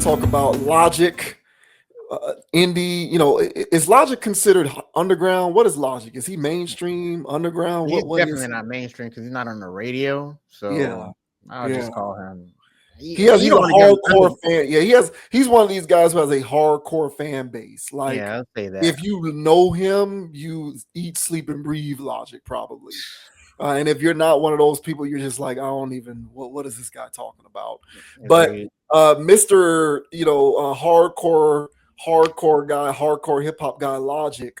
talk about Logic, indie. Is Logic considered underground? What is Logic? Is he mainstream, underground? He's What is definitely not he? mainstream because he's not on the radio. Yeah, So I'll yeah. just call him. He's You a don't want to give him. hardcore fan. Yeah, he's one of these guys who has a hardcore fan base. Like, Yeah, I'll say that. if you know him, you eat, sleep, and breathe Logic probably. And if you're not one of those people, you're just like, I don't even. What is this guy talking about? But Agreed. Mister, hardcore guy, hardcore hip hop guy, Logic,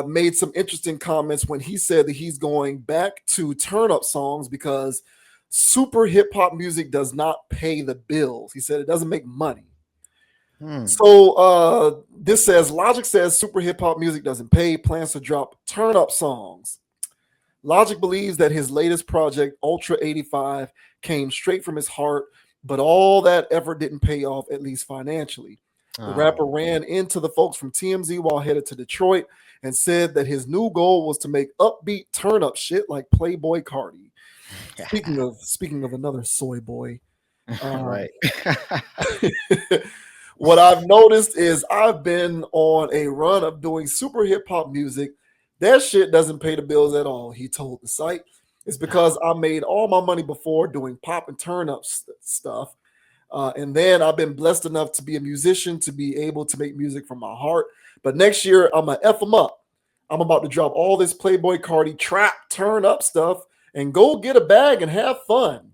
made some interesting comments when he said that he's going back to turn up songs because super hip hop music does not pay the bills. He said it doesn't make money. Hmm. So this says Logic says super hip hop music doesn't pay, plans to drop turn up songs. Logic believes that his latest project, Ultra 85, came straight from his heart, but all that effort didn't pay off, at least financially. The rapper Oh, ran into the folks from TMZ while headed to Detroit and said that his new goal was to make upbeat turn up shit like Playboy Cardi. Speaking of another soy boy, um, right. what I've noticed is I've been on a run of doing super hip hop music. That shit doesn't pay the bills at all, he told the site. It's because I made all my money before doing pop and turn up stuff. And then I've been blessed enough to be a musician, to be able to make music from my heart. But next year, I'm going to F them up. I'm about to drop all this Playboy Cardi trap, turn up stuff and go get a bag and have fun.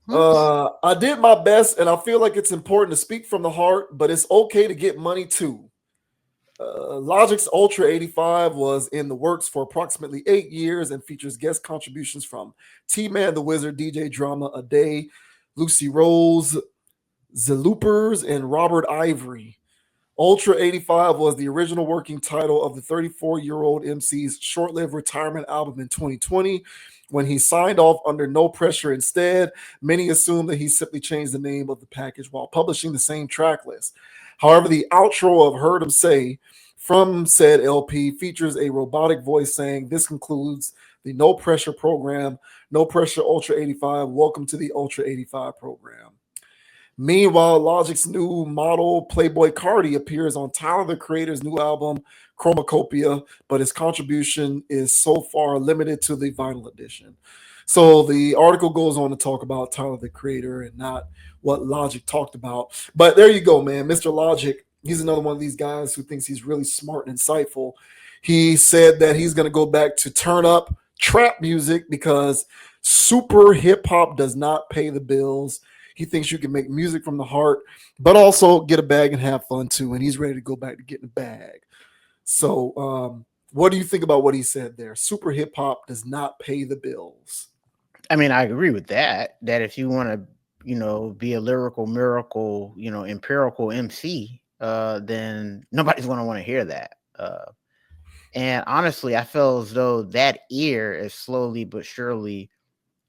I did my best, and I feel like it's important to speak from the heart, but it's okay to get money too. Logic's Ultra 85 was in the works for approximately 8 years and features guest contributions from T Man the Wizard, DJ Drama A Day, Lucy Rose, Loopers, and Robert Ivory. Ultra 85 was the original working title of the 34-year-old MC's short lived retirement album in 2020. When he signed off under No Pressure instead, many assumed that he simply changed the name of the package while publishing the same track list. However, the outro of Heard Him Say from said LP features a robotic voice saying, "This concludes the No Pressure program. No Pressure Ultra 85. Welcome to the Ultra 85 program." Meanwhile, Logic's new model, Playboy Cardi, appears on Tyler the Creator's new album, Chromacopia, but his contribution is so far limited to the vinyl edition. So the article goes on to talk about Tyler the Creator and not what Logic talked about. But there you go, man. Mr. Logic, he's another one of these guys who thinks he's really smart and insightful. He said that he's going to go back to turn up trap music because super hip hop does not pay the bills. He thinks you can make music from the heart, but also get a bag and have fun too. And he's ready to go back to getting a bag. So, what do you think about what he said there? Super hip hop does not pay the bills. I mean, I agree with that. That if you want to, be a lyrical miracle, empirical MC, then nobody's going to want to hear that. And honestly, I feel as though that ear is slowly but surely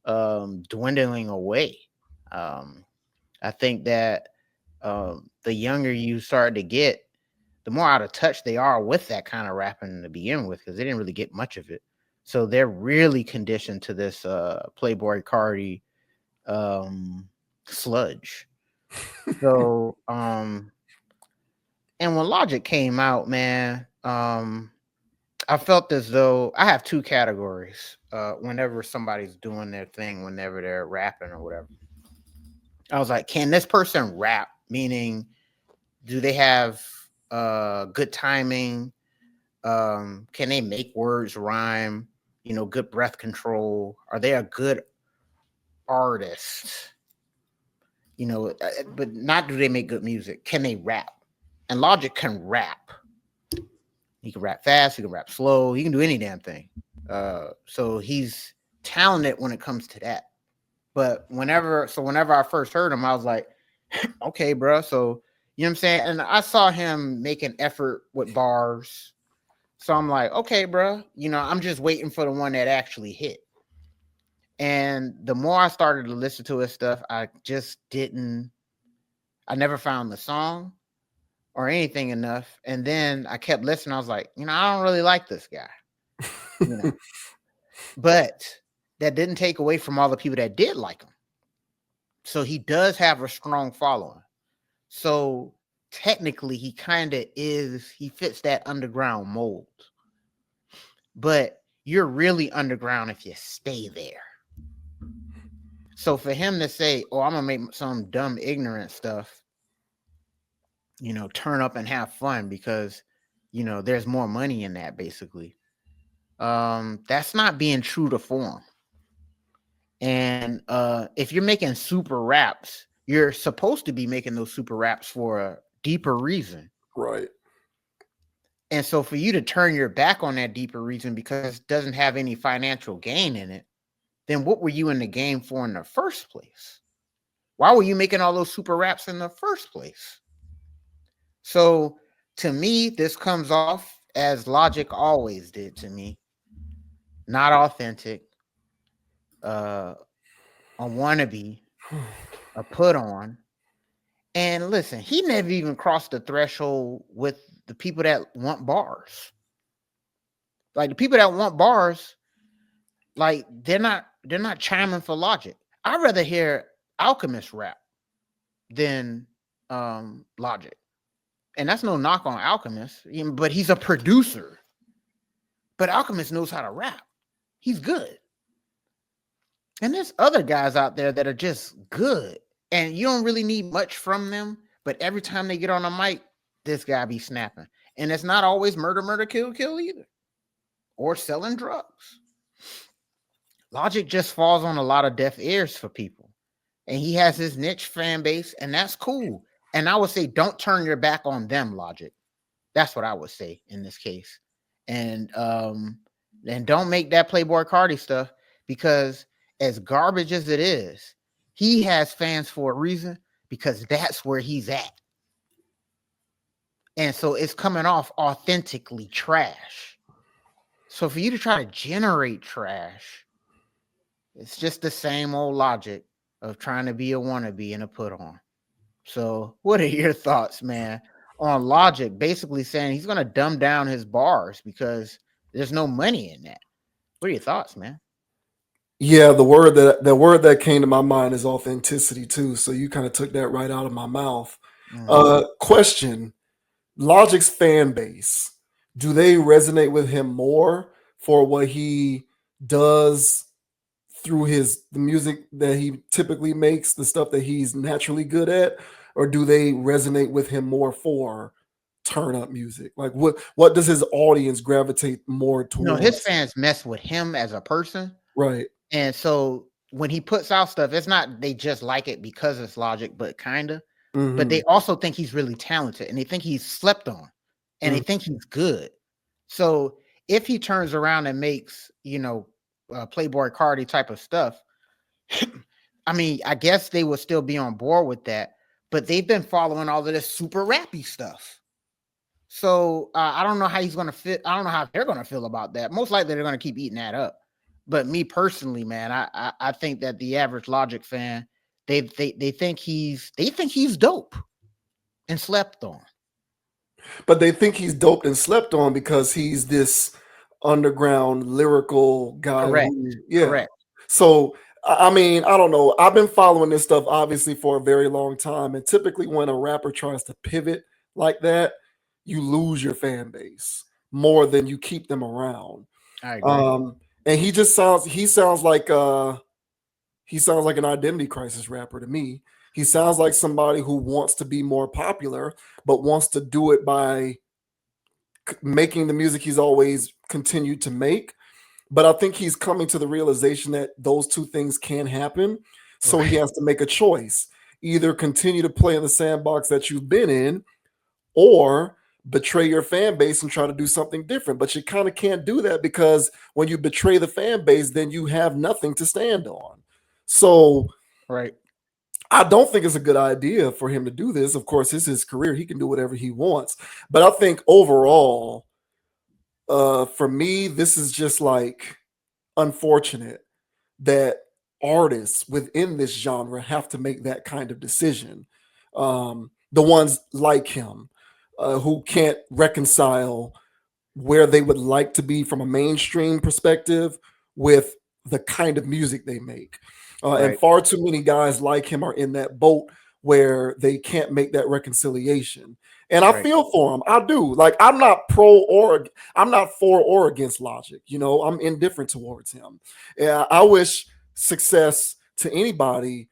dwindling away. I think that the younger you start to get, the more out of touch they are with that kind of rapping to begin with, because they didn't really get much of it. So they're really conditioned to this Playboy Cardi sludge. So and when Logic came out, man, I felt as though I have two categories whenever somebody's doing their thing, whenever they're rapping or whatever. I was like, can this person rap? Meaning, do they have good timing? Can they make words rhyme? Good breath control. Are they a good artist? But not do they make good music? Can they rap? And Logic can rap. He can rap fast. He can rap slow. He can do any damn thing. So he's talented when it comes to that. But whenever I first heard him, I was like, okay, bro. So, you know what I'm saying? And I saw him make an effort with bars. So I'm like, okay, bro. I'm just waiting for the one that actually hit. And the more I started to listen to his stuff, I never found the song or anything enough. And then I kept listening. I was like, I don't really like this guy. But that didn't take away from all the people that did like him. So he does have a strong following. So technically, he fits that underground mold. But you're really underground if you stay there. So for him to say, "Oh, I'm gonna make some dumb, ignorant stuff," turn up and have fun because, there's more money in that, basically. That's not being true to form. And if you're making super raps, you're supposed to be making those super raps for a deeper reason. Right. And so for you to turn your back on that deeper reason because it doesn't have any financial gain in it, then what were you in the game for in the first place? Why were you making all those super raps in the first place? So to me, this comes off as Logic always did to me. Not authentic, a wannabe, a put on. And listen, he never even crossed the threshold with the people that want bars. Like the people that want bars, like they're not chiming for Logic. I'd rather hear Alchemist rap than Logic. And that's no knock on Alchemist, but he's a producer. But Alchemist knows how to rap. He's good. And there's other guys out there that are just good. And you don't really need much from them. But every time they get on a mic, this guy be snapping. And it's not always murder, murder, kill, kill either. Or selling drugs. Logic just falls on a lot of deaf ears for people. And he has his niche fan base, and that's cool. And I would say don't turn your back on them, Logic. That's what I would say in this case. And don't make that Playboy Cardi stuff, because as garbage as it is, he has fans for a reason, because that's where he's at. And so it's coming off authentically trash. So for you to try to generate trash, it's just the same old logic of trying to be a wannabe and a put on. So what are your thoughts, man, on Logic basically saying he's going to dumb down his bars because there's no money in that? What are your thoughts, man? Yeah, the word that came to my mind is authenticity too. So you kind of took that right out of my mouth. Question: Logic's fan base, do they resonate with him more for what he does through the music that he typically makes, the stuff that he's naturally good at, or do they resonate with him more for turn up music? Like what does his audience gravitate more His towards? fans mess with him as a person. Right. And so when he puts out stuff, it's not they just like it because it's Logic, but kind of. But they also think he's really talented, and they think he's slept on, and they think he's good. So if he turns around and makes, Playboy Cardi type of stuff, I mean, I guess they would still be on board with that. But they've been following all of this super rappy stuff. So I don't know how he's going to fit. I don't know how they're going to feel about that. Most likely they're going to keep eating that up. But me personally, man, I think that the average Logic fan, they think he's dope and slept on. But they think he's dope and slept on because he's this underground lyrical guy. Correct. Yeah. Correct. So I mean, I don't know. I've been following this stuff obviously for a very long time, and typically when a rapper tries to pivot like that, you lose your fan base more than you keep them around. I agree. And he sounds like an identity crisis rapper to me. He sounds like somebody who wants to be more popular, but wants to do it by making the music he's always continued to make. But I think he's coming to the realization that those two things can happen. So he has to make a choice: either continue to play in the sandbox that you've been in, or betray your fan base and try to do something different. But you kind of can't do that, because when you betray the fan base, then you have nothing to stand on. So Right. I don't think it's a good idea for him to do this. Of course, it's his career. He can do whatever he wants. But I think overall, for me, this is just like unfortunate that artists within this genre have to make that kind of decision. The ones like him, who can't reconcile where they would like to be from a mainstream perspective with the kind of music they make. And Right. far too many guys like him are in that boat where they can't make that reconciliation. And I Right. feel for him. I do. Like I'm not pro or I'm not for or against Logic. You know, I'm indifferent towards him. Yeah, I wish success to anybody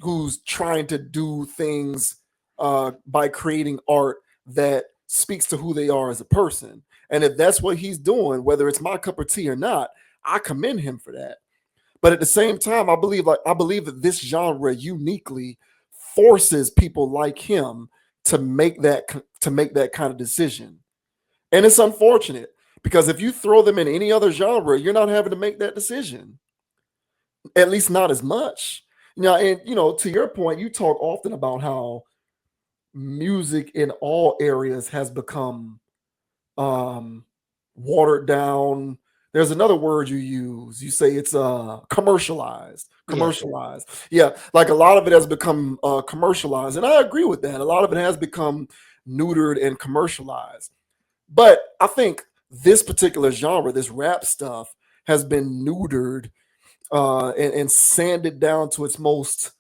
who's trying to do things by creating art that speaks to who they are as a person. And if that's what he's doing, whether it's my cup of tea or not, I commend him for that. But at the same time, I believe that this genre uniquely forces people like him to make that kind of decision. And it's unfortunate because if you throw them in any other genre, you're not having to make that decision. At least not as much. And to your point, you talk often about how music in all areas has become um watered down. There's another word you use. You say it's commercialized. Yes. Commercialized. Yeah, like a lot of it has become commercialized. And I agree with that. A lot of it has become neutered and commercialized. But I think this particular genre, this rap stuff, has been neutered and sanded down to its most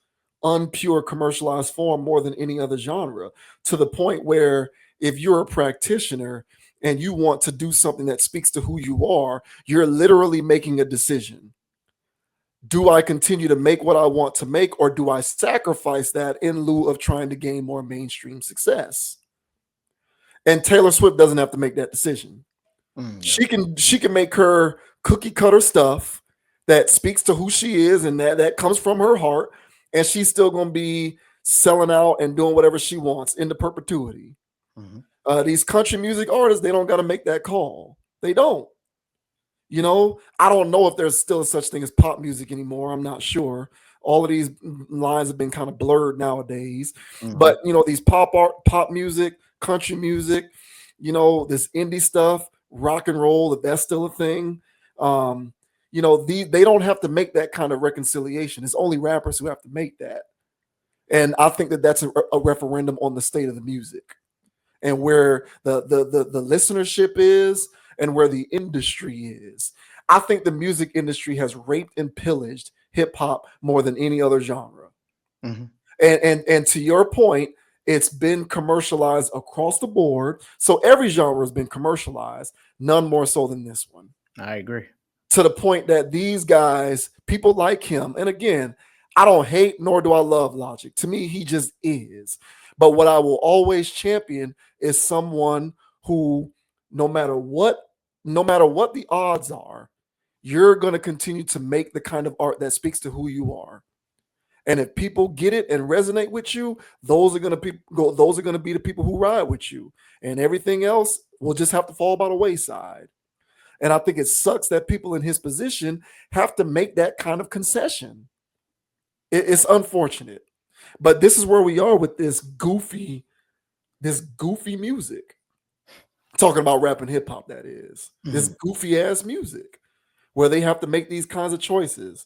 unpure commercialized form more than any other genre, to the point where if you're a practitioner and you want to do something that speaks to who you are, you're literally making a decision. Do I continue to make what I want to make, or do I sacrifice that in lieu of trying to gain more mainstream success? And Taylor Swift doesn't have to make that decision. No. She can make her cookie cutter stuff that speaks to who she is and that comes from her heart, and she's still gonna be selling out and doing whatever she wants into perpetuity. Mhm. These country music artists, they don't got to make that call. They don't. I don't know if there's still such thing as pop music anymore. I'm not sure. All of these lines have been kind of blurred nowadays. Mhm. But these pop music, country music, this indie stuff, rock and roll, if that's still a thing. They don't have to make that kind of reconciliation. It's only rappers who have to make that. And I think that that's a referendum on the state of the music and where the listenership is and where the industry is. I think the music industry has raped and pillaged hip hop more than any other genre. Mhm. And to your point, it's been commercialized across the board. So every genre has been commercialized, none more so than this one. I agree. To the point that these guys, people like him, and again, I don't hate nor do I love Logic. To me, he just is. But what I will always champion is someone who, no matter what, no matter what the odds are, you're going to continue to make the kind of art that speaks to who you are. And if people get it and resonate with you, those are going to be the people who ride with you. And everything else will just have to fall by the wayside. And I think it sucks that people in his position have to make that kind of concession. It's unfortunate. But this is where we are with this goofy music. Talking about rap and hip hop, that is. This Mhm. goofy ass music where they have to make these kinds of choices.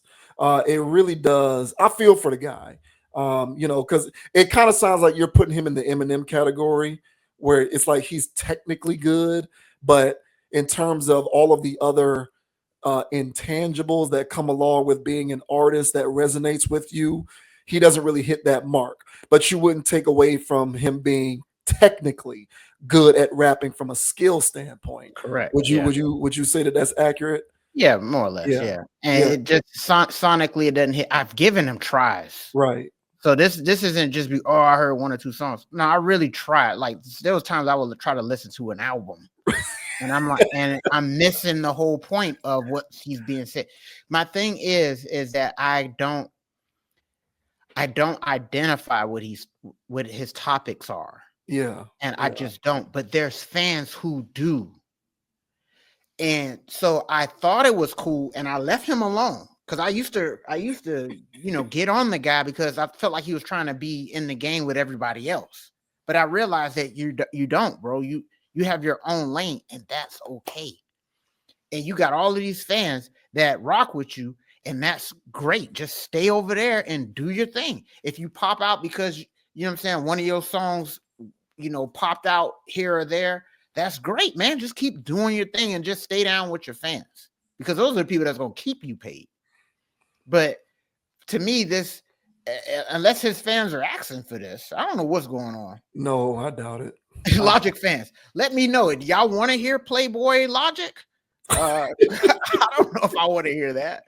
It really does. I feel for the guy, because it kind of sounds like you're putting him in the Eminem category, where it's like he's technically good, but in terms of all of the other intangibles that come along with being an artist that resonates with you, he doesn't really hit that mark. But you wouldn't take away from him being technically good at rapping from a skill standpoint. Correct. Would you Yeah. would you would you say that that's accurate? Yeah, more or less, Yeah. yeah. And Yeah. it just sonically it doesn't hit. I've given him tries. Right. So this isn't just I heard one or two songs. No, I really tried. Like there was times I would try to listen to an album. And I'm like, and I'm missing the whole point of what he's being said. My thing is that I don't identify what his topics are. Yeah. And I Yeah. just don't. But there's fans who do. And so I thought it was cool, and I left him alone because I used to get on the guy because I felt like he was trying to be in the game with everybody else. But I realized that you don't, bro. You have your own lane, and that's okay. And you got all of these fans that rock with you, and that's great. Just stay over there and do your thing. If you pop out because you know what I'm saying, one of your songs, popped out here or there, that's great, man. Just keep doing your thing and just stay down with your fans because those are the people that's gonna keep you paid. But to me, this unless his fans are asking for this, I don't know what's going on. No, I doubt it. Logic fans, let me know it. Y'all want to hear Playboy Logic? I don't know if I want to hear that.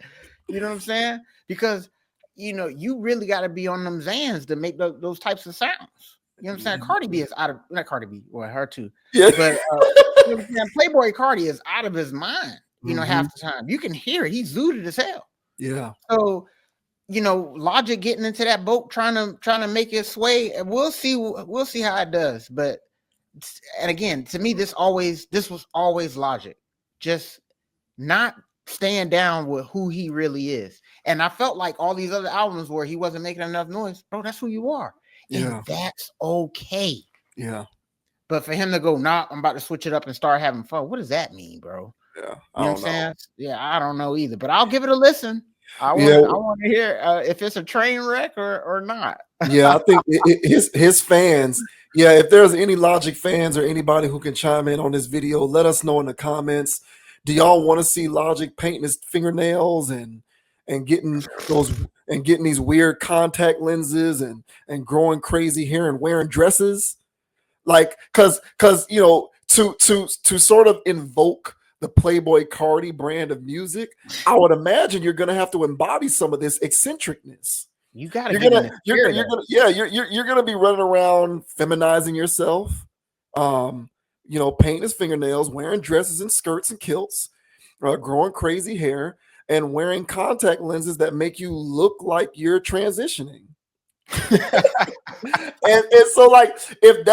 You know what I'm saying? Because you really got to be on them Zans to make those types of sounds. You know what I'm saying? Cardi B is out of not Cardi B, well, her too. Yeah. But you know what I'm saying? Playboy Cardi is out of his mind. Half the time you can hear it. He's zooted as hell. Yeah. So Logic getting into that boat, trying to make it sway. We'll see how it does. But and again, to me, this was always Logic, just not staying down with who he really is. And I felt like all these other albums where he wasn't making enough noise, bro, that's who you are. Yeah. And that's okay. Yeah. But for him to go, nah, I'm about to switch it up and start having fun. What does that mean, bro? Yeah. You know what I'm saying? Yeah, I don't know either. But I'll give it a listen. I Yeah. want to hear if it's a train wreck or not. Yeah, I think his fans. Yeah, if there's any Logic fans or anybody who can chime in on this video, let us know in the comments. Do y'all want to see Logic painting his fingernails and getting these weird contact lenses and growing crazy hair and wearing dresses? Like, cause to sort of invoke the Playboy Cardi brand of music, I would imagine you're gonna have to embody some of this eccentricness. You gotta You're get gonna, in the you're, spirit you're of gonna, yeah, you're gonna be running around feminizing yourself, painting his fingernails, wearing dresses and skirts and kilts, growing crazy hair, and wearing contact lenses that make you look like you're transitioning. and so like if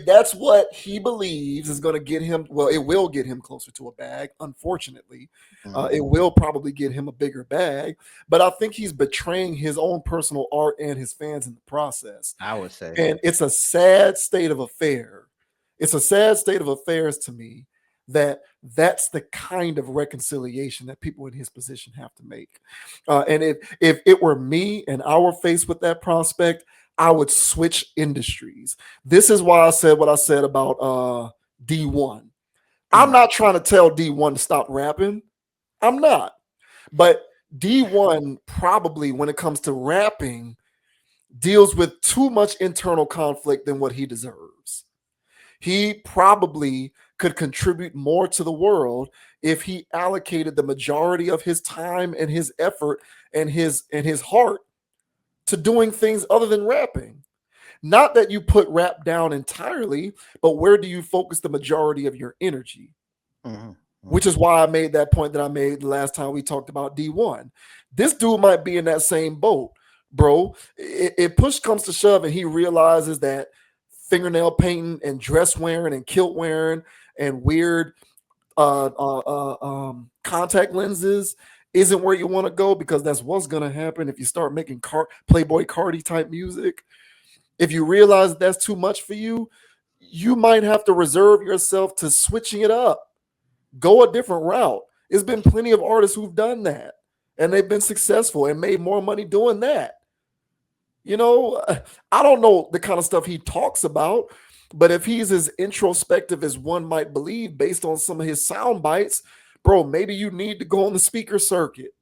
that's what he believes is going to get him, well, it will get him closer to a bag. Unfortunately, it will probably get him a bigger bag, but I think he's betraying his own personal art and his fans in the process. I would say, and it's a sad state of affair. It's a sad state of affairs to me that that's the kind of reconciliation that people in his position have to make. And if it were me and I were faced with that prospect, I would switch industries. This is why I said what I said about D1. I'm not trying to tell D1 to stop rapping. I'm not. But D1 probably, when it comes to rapping, deals with too much internal conflict than what he deserves. He probably could contribute more to the world if he allocated the majority of his time and his effort and his heart to doing things other than rapping. Not that you put rap down entirely, but where do you focus the majority of your energy? Which is why I made that point that I made the last time we talked about D1. This dude might be in that same boat, bro. If push comes to shove and he realizes that fingernail painting and dress wearing and kilt wearing and weird contact lenses isn't where you want to go, because that's what's going to happen if you start making Playboy Cardi type music. If you realize that's too much for you, you might have to reserve yourself to switching it up. Go a different route. There's been plenty of artists who've done that, and they've been successful and made more money doing that. I don't know the kind of stuff he talks about, but if he's as introspective as one might believe based on some of his sound bites, bro, maybe you need to go on the speaker circuit,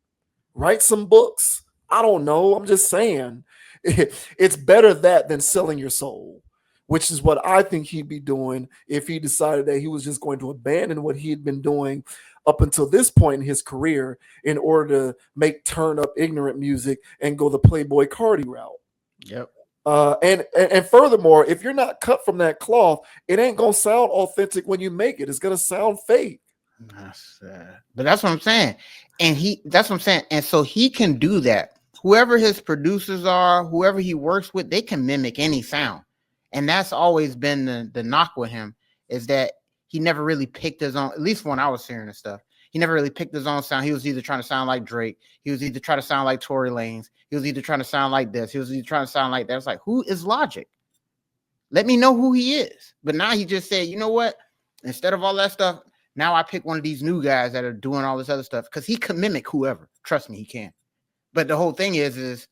write some books. I don't know. I'm just saying it's better that than selling your soul, which is what I think he'd be doing if he decided that he was just going to abandon what he had been doing up until this point in his career in order to make turn up ignorant music and go the Playboy Cardi route. Yep. And furthermore, if you're not cut from that cloth, it ain't gonna sound authentic when you make it. It's gonna sound fake. But that's what I'm saying. And that's what I'm saying. And so he can do that. Whoever his producers are, whoever he works with, they can mimic any sound. And that's always been the knock with him, is that he never really picked his own, at least when I was hearing this stuff. He never really picked his own sound. He was either trying to sound like Drake. He was either trying to sound like Tory Lanez. He was either trying to sound like this. He was either trying to sound like that. It's like, who is Logic? Let me know who he is. But now he just said, you know what? Instead of all that stuff, now I pick one of these new guys that are doing all this other stuff, because he can mimic whoever. Trust me, he can. But the whole thing is,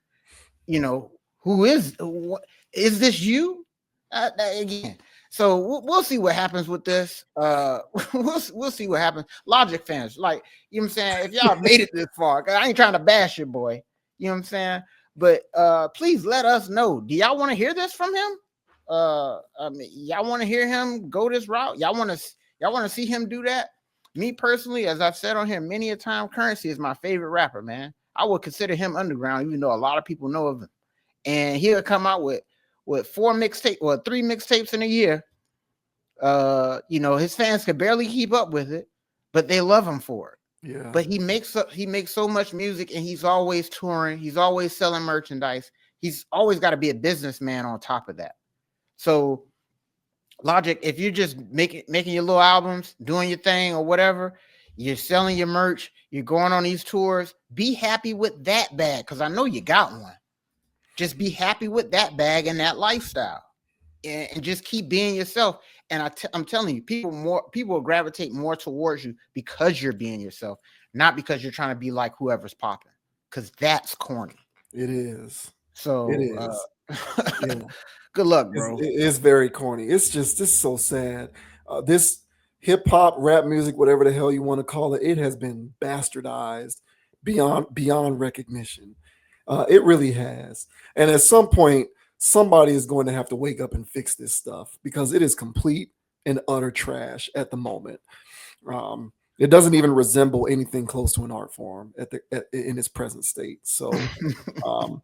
who is this you? Again, So we'll see what happens with this. We'll see what happens. Logic fans, like, you know what I'm saying, if y'all made it this far, 'cause I ain't trying to bash your boy, you know what I'm saying, but please let us know. Do y'all want to hear this from him? I mean, y'all want to hear him go this route? Y'all want to see him do that? Me personally, as I've said on here many a time, Currency is my favorite rapper, man. I would consider him underground, even though a lot of people know of him. And he'll come out with 4 mixtapes or 3 mixtapes in a year. His fans could barely keep up with it, but they love him for it. Yeah. But he makes so much music, and he's always touring. He's always selling merchandise. He's always got to be a businessman on top of that. So, Logic, if you're just making your little albums, doing your thing or whatever, you're selling your merch, you're going on these tours, be happy with that bag, because I know you got one. Just be happy with that bag and that lifestyle, and just keep being yourself. And I'm telling you, people will gravitate more towards you because you're being yourself, not because you're trying to be like whoever's popping, because that's corny. It is. So It is. Yeah. good luck, bro. It's very corny. It's so sad. This hip hop, rap music, whatever the hell you want to call it, it has been bastardized beyond recognition. It really has. And at some point, somebody is going to have to wake up and fix this stuff because it is complete and utter trash at the moment. It doesn't even resemble anything close to an art form in its present state. So, um,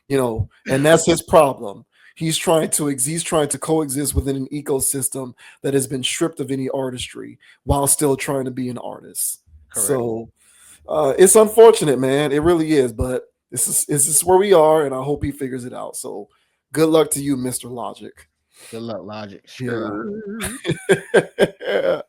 and that's his problem. He's trying to coexist within an ecosystem that has been stripped of any artistry while still trying to be an artist. Correct. So it's unfortunate, man. It really is. But this is where we are, and I hope he figures it out. So good luck to you, Mr. Logic. Good luck, Logic. Sure. Yeah.